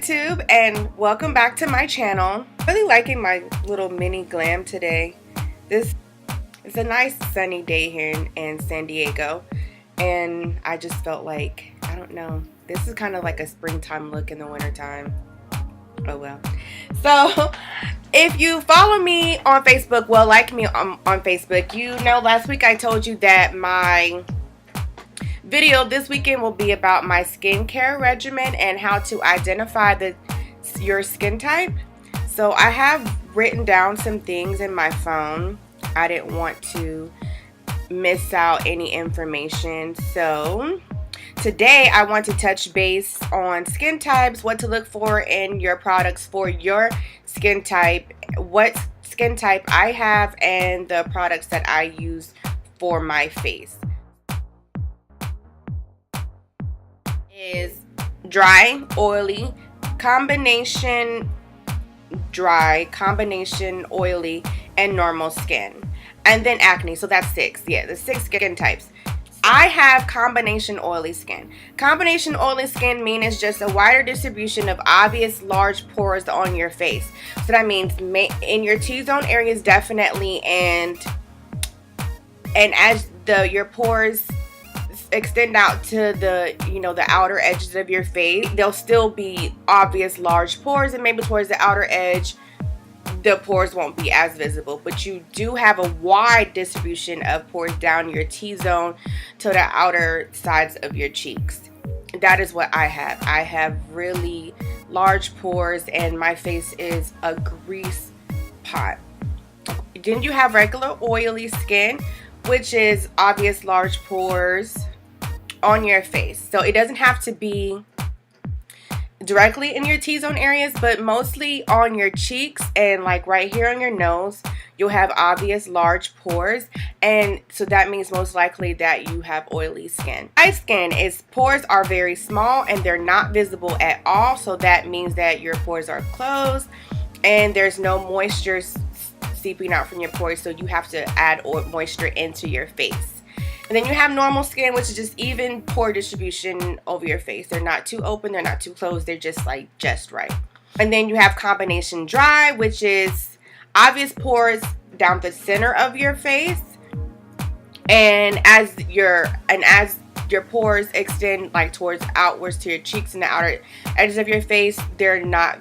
YouTube, and welcome back to my channel. Really liking my little mini glam today. This is a nice sunny day here in San Diego, and I just felt like, I don't know, this is kind of like a springtime look in the wintertime. Oh well. So if you follow me on Facebook, well, like me on Facebook, you know last week I told you that my video this weekend will be about my skincare regimen and how to identify your skin type. So I have written down some things in my phone. I didn't want to miss out any information. So today I want to touch base on skin types, what to look for in your products for your skin type, what skin type I have, and the products that I use for my face. Is dry, oily, combination dry, combination oily, and normal skin. And then acne, so that's 6. Yeah, the 6 skin types. I have combination oily skin. Combination oily skin means it's just a wider distribution of obvious large pores on your face. So that means in your T-zone areas definitely, and as your pores extend out to the outer edges of your face, there'll still be obvious large pores, and maybe towards the outer edge the pores won't be as visible, but you do have a wide distribution of pores down your T-zone to the outer sides of your cheeks. That is what I have. I have really large pores, and my face is a grease pot. Then you have regular oily skin, which is obvious large pores on your face. So it doesn't have to be directly in your T-zone areas, but mostly on your cheeks and like right here on your nose, you'll have obvious large pores, and so that means most likely that you have oily skin. Dry skin is pores are very small and they're not visible at all, so that means that your pores are closed and there's no moisture seeping out from your pores, so you have to add moisture into your face. And then you have normal skin, which is just even pore distribution over your face. They're not too open, they're not too closed, they're just like just right. And then you have combination dry, which is obvious pores down the center of your face. And as your pores extend like towards outwards to your cheeks and the outer edges of your face, they're not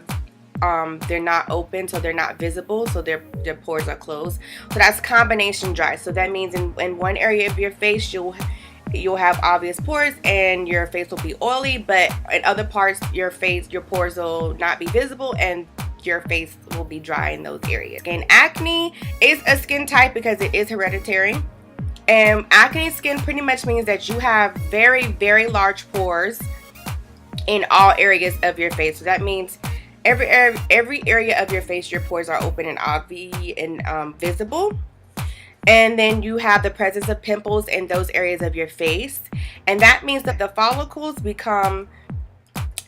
open, so they're not visible, so their pores are closed. So that's combination dry. So that means in one area of your face you'll have obvious pores and your face will be oily, but in other parts your pores will not be visible and your face will be dry in those areas. And acne is a skin type because it is hereditary. And acne skin pretty much means that you have very, very large pores in all areas of your face. So that means every area of your face, your pores are open and obvious and visible. And then you have the presence of pimples in those areas of your face, and that means that the follicles become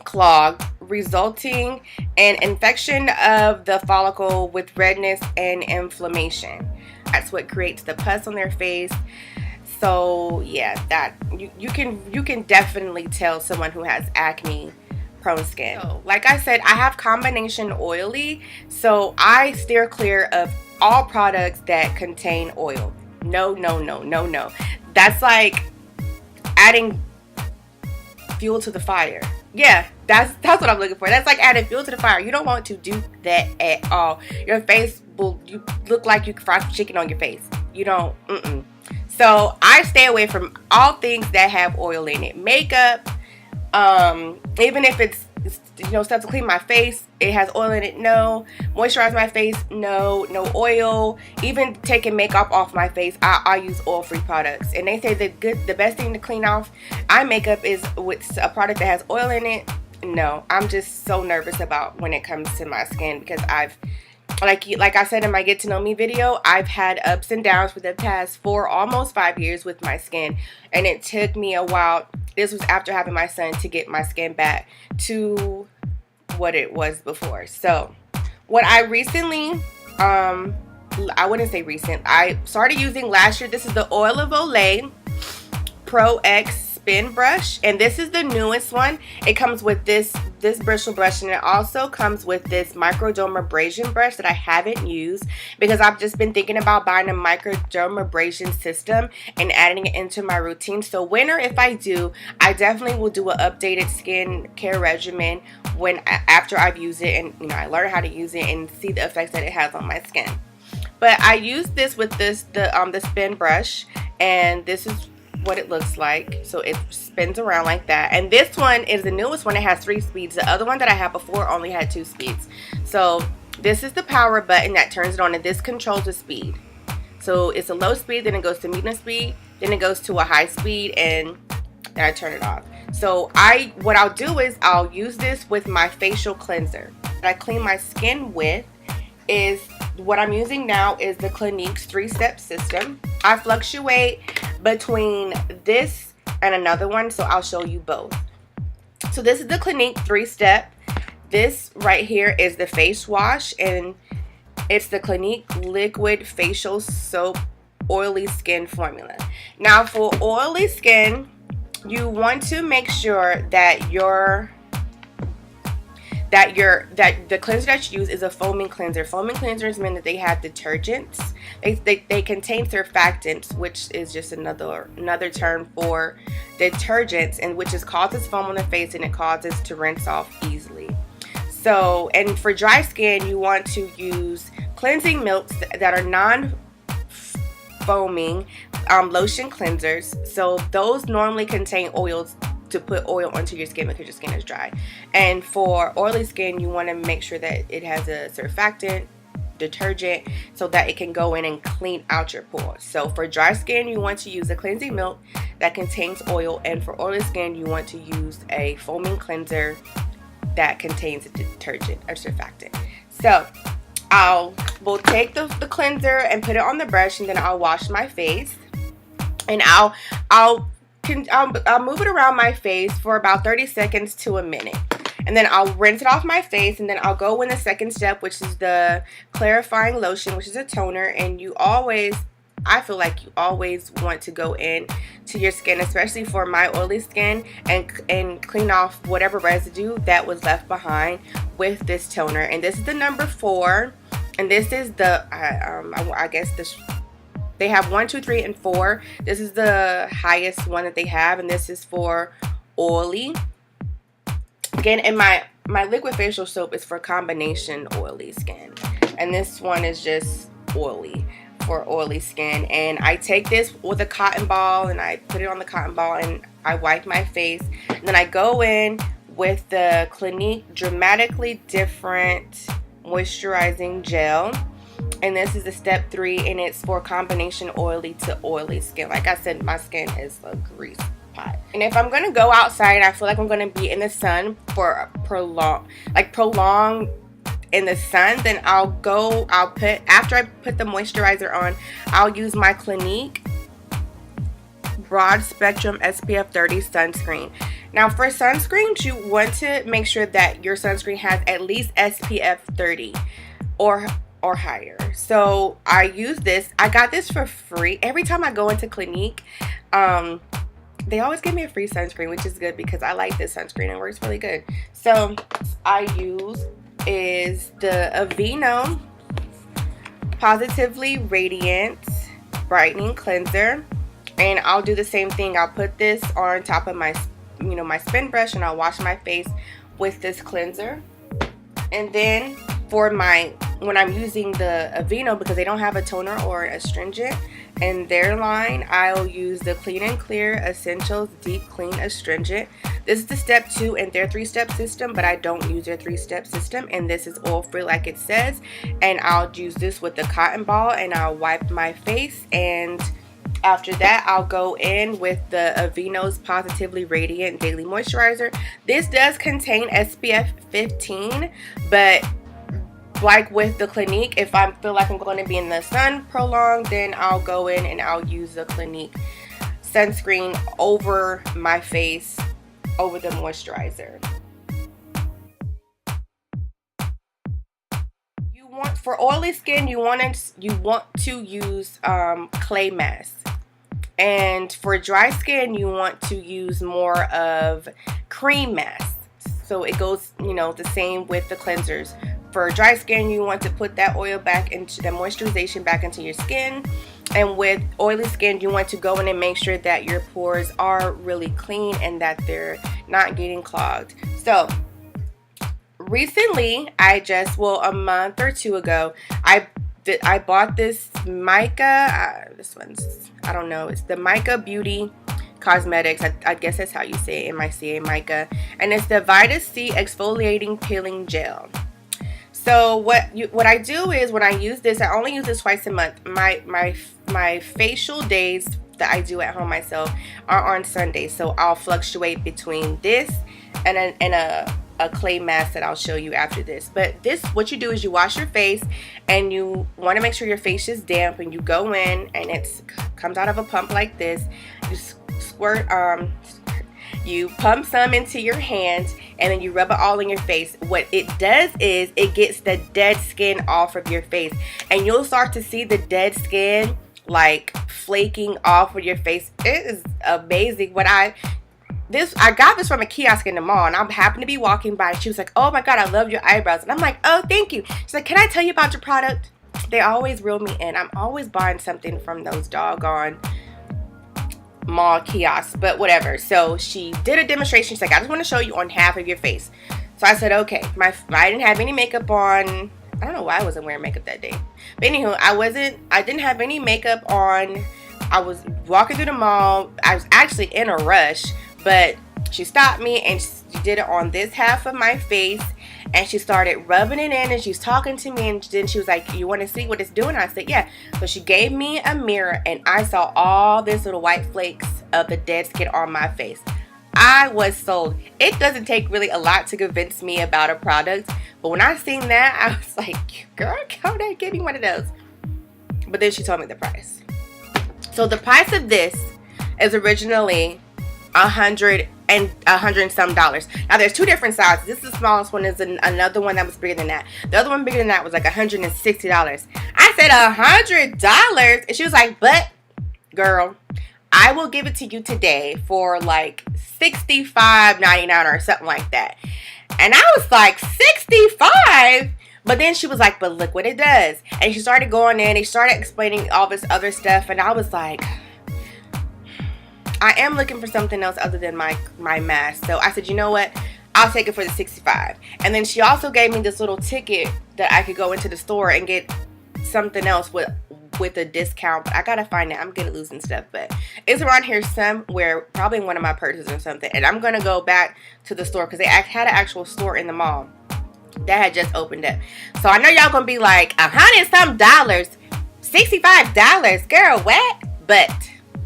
clogged, resulting in infection of the follicle with redness and inflammation. That's what creates the pus on their face. So yeah, that you can definitely tell someone who has acne prone skin. So, like I said, I have combination oily, so I steer clear of all products that contain oil. No. That's like adding fuel to the fire. Yeah, that's what I'm looking for. That's like adding fuel to the fire. You don't want to do that at all. Your face you look like you can fry some chicken on your face. You don't. So I stay away from all things that have oil in it. Makeup. Even if it's stuff to clean my face, it has oil in it, no. Moisturize my face, no oil. Even taking makeup off my face, I use oil-free products. And they say the best thing to clean off eye makeup is with a product that has oil in it. No, I'm just so nervous about when it comes to my skin, because I've like I said in my get to know me video, I've had ups and downs for the past almost 5 years with my skin, and it took me a while. This was after having my son, to get my skin back to what it was before. So what I recently I wouldn't say recent, I started using last year. This is the oil of Olay Pro X Spin Brush, and this is the newest one. It comes with this this bristle brush, and it also comes with this microdermabrasion brush that I haven't used because I've just been thinking about buying a microdermabrasion system and adding it into my routine. So when or if I do, I definitely will do an updated skin care regimen after I've used it and, you know, I learn how to use it and see the effects that it has on my skin. But I use this with the spin brush, and this is what it looks like. So it spins around like that, and this one is the newest one. It has 3 speeds. The other one that I had before only had 2 speeds. So this is the power button that turns it on, and this controls the speed. So it's a low speed, then it goes to medium speed, then it goes to a high speed, and then I turn it off. So what I'll do is I'll use this with my facial cleanser that I clean my skin with. Is what I'm using now is the Clinique's 3-step system. I fluctuate between this and another one, so I'll show you both. So this is the Clinique 3-step. This right here is the face wash, and it's the Clinique liquid facial soap oily skin formula. Now for oily skin, you want to make sure that the cleanser that you use is a foaming cleanser. Foaming cleansers mean that they have detergents. They contain surfactants, which is just another term for detergents, and which causes foam on the face, and it causes to rinse off easily. So, and for dry skin, you want to use cleansing milks that are non-foaming lotion cleansers. So those normally contain oils to put oil onto your skin because your skin is dry. And for oily skin, you want to make sure that it has a surfactant, detergent, so that it can go in and clean out your pores. So for dry skin, you want to use a cleansing milk that contains oil, and for oily skin, you want to use a foaming cleanser that contains a detergent or surfactant. So we'll take the cleanser and put it on the brush, and then I'll wash my face, and I'll move it around my face for about 30 seconds to a minute, and then I'll rinse it off my face, and then I'll go in the second step, which is the clarifying lotion, which is a toner. And I feel like you always want to go in to your skin, especially for my oily skin, and clean off whatever residue that was left behind with this toner. And this is the number 4, and this is the I guess this. They have 1, 2, 3, and 4. This is the highest one that they have, and this is for oily. Again, and my liquid facial soap is for combination oily skin, and this one is just oily for oily skin. And I take this with a cotton ball, and I put it on the cotton ball, and I wipe my face, and then I go in with the Clinique Dramatically Different Moisturizing Gel. And this is the step 3, and it's for combination oily to oily skin. Like I said, my skin is a grease pot. And if I'm gonna go outside, I feel like I'm gonna be in the sun for prolonged in the sun, then after I put the moisturizer on, I'll use my Clinique Broad Spectrum SPF 30 sunscreen. Now for sunscreens, you want to make sure that your sunscreen has at least SPF 30 or higher. So I use this. I got this for free. Every time I go into Clinique, they always give me a free sunscreen, which is good because I like this sunscreen. It works really good. So I use is the Aveeno Positively Radiant Brightening Cleanser, and I'll do the same thing. I'll put this on top of my spin brush, and I'll wash my face with this cleanser. And then for when I'm using the Aveeno, because they don't have a toner or astringent in their line, I'll use the Clean and Clear Essentials Deep Clean Astringent. This is the step 2 in their 3-step system, but I don't use their 3-step system, and this is oil free like it says. And I'll use this with the cotton ball, and I'll wipe my face, and after that I'll go in with the Aveeno's Positively Radiant Daily Moisturizer. This does contain SPF 15, but like with the Clinique, if I feel like I'm going to be in the sun prolonged, then I'll go in and I'll use the Clinique sunscreen over my face, over the moisturizer. For oily skin, you want to use clay mask, and for dry skin, you want to use more of cream mask. So it goes, you know, the same with the cleansers. For dry skin, you want to put that oil back into the moisturization back into your skin. And with oily skin, you want to go in and make sure that your pores are really clean and that they're not getting clogged. So recently, a month or two ago, I bought this mica, I don't know, it's the Mica Beauty Cosmetics, I guess that's how you say it, M-I-C-A, Mica, and it's the Vita C Exfoliating Peeling Gel. So what I do is, when I use this, I only use this twice a month. My facial days that I do at home myself are on Sundays, so I'll fluctuate between this and a clay mask that I'll show you after this. But this, what you do is you wash your face, and you want to make sure your face is damp, and you go in and it comes out of a pump like this. You squirt, you pump some into your hand, and then you rub it all in your face. What it does is it gets the dead skin off of your face, and you'll start to see the dead skin like flaking off of your face. It is amazing. I got this from a kiosk in the mall, and I happened to be walking by, and she was like, "Oh my god, I love your eyebrows." And I'm like, "Oh, thank you." She's like, "Can I tell you about your product?" They always reel me in. I'm always buying something from those doggone mall kiosks, but whatever. So she did a demonstration. She's like, "I just want to show you on half of your face." So I said, okay. I didn't have any makeup on. I don't know why I wasn't wearing makeup that day. But anywho, I didn't have any makeup on. I was walking through the mall. I was actually in a rush, but she stopped me and she did it on this half of my face, and she started rubbing it in, and she was talking to me, and then she was like, "You want to see what it's doing?" I said, "Yeah." So she gave me a mirror, and I saw all this little white flakes of the dead skin on my face. I was sold. It doesn't take really a lot to convince me about a product, but when I seen that, I was like, "Girl, go there, give me one of those." But then she told me the price. So the price of this is originally $100 and some dollars. Now there's two different sizes. This is the smallest one. Is another one that was bigger than that. The other one bigger than that was like $160. I said $100, and she was like, "But girl, I will give it to you today for like $65.99 or something like that." And I was like, 65? But then she was like, "But look what it does." And she started going in, and she started explaining all this other stuff, and I was like, I am looking for something else other than my mask. So I said, "You know what? I'll take it for the 65. And then she also gave me this little ticket that I could go into the store and get something else with a discount. But I gotta find it. I'm good at losing stuff, but it's around here somewhere, probably in one of my purses or something. And I'm gonna go back to the store because they had an actual store in the mall that had just opened up. So I know y'all gonna be like, $100 some, $65, girl, what? But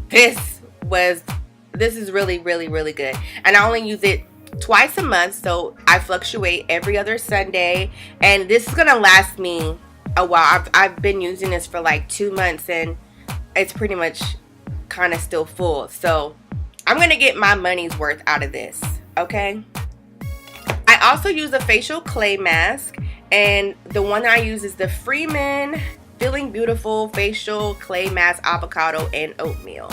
this is really, really, really good. And I only use it twice a month, so I fluctuate every other Sunday, and this is gonna last me a while. I've been using this for like 2 months, and it's pretty much kind of still full, so I'm gonna get my money's worth out of this. Okay, I also use a facial clay mask, and the one that I use is the Freeman Feeling Beautiful Facial Clay Mask Avocado and Oatmeal.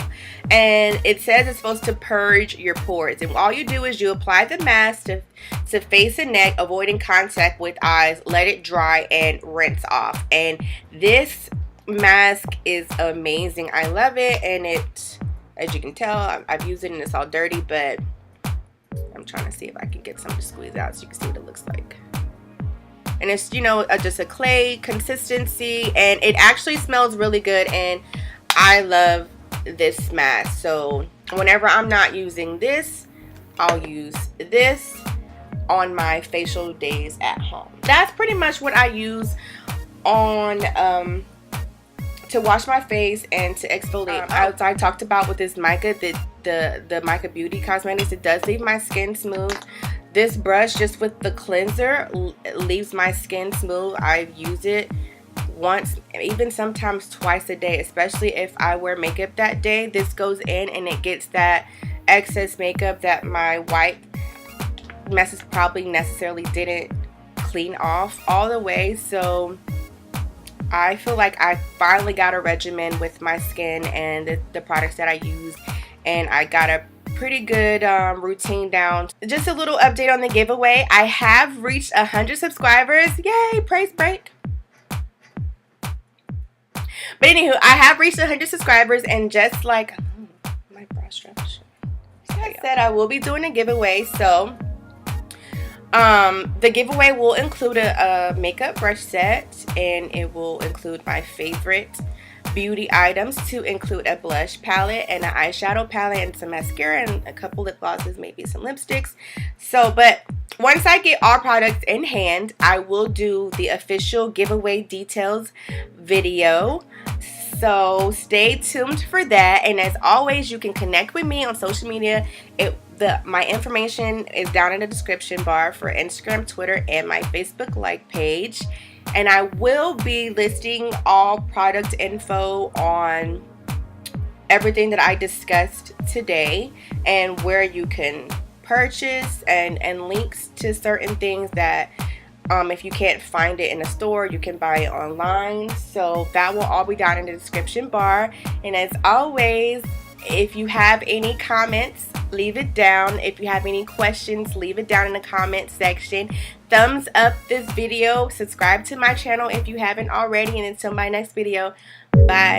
And it says it's supposed to purge your pores. And all you do is you apply the mask to face and neck, avoiding contact with eyes, let it dry, and rinse off. And this mask is amazing. I love it. And it, as you can tell, I've used it and it's all dirty, but I'm trying to see if I can get some to squeeze out so you can see what it looks like. And it's, you know, just a clay consistency, and it actually smells really good, and I love this mask. So whenever I'm not using this, I'll use this on my facial days at home. That's pretty much what I use on to wash my face and to exfoliate. As I talked about with this mica, the Mica Beauty Cosmetics, it does leave my skin smooth. This brush, just with the cleanser, leaves my skin smooth. I use it once, even sometimes twice a day, especially if I wear makeup that day. This goes in and it gets that excess makeup that my white messes probably necessarily didn't clean off all the way. So I feel like I finally got a regimen with my skin and the products that I use, and I got a pretty good routine down. Just a little update on the giveaway. I have reached 100 subscribers. Yay, praise break. But anywho, I have reached 100 subscribers, and just like my bra strap, I said I will be doing a giveaway. So the giveaway will include a makeup brush set, and it will include my favorite beauty items, to include a blush palette and an eyeshadow palette and some mascara and a couple lip glosses, maybe some lipsticks. So, but once I get all products in hand, I will do the official giveaway details video. So stay tuned for that. And as always, you can connect with me on social media. My information is down in the description bar for Instagram, Twitter, and my Facebook like page. And I will be listing all product info on everything that I discussed today, and where you can purchase, and links to certain things that if you can't find it in a store, you can buy it online. So that will all be down in the description bar. And as always, if you have any comments, leave it down. If you have any questions, leave it down in the comment section. Thumbs up this video. Subscribe to my channel if you haven't already. And until my next video, bye.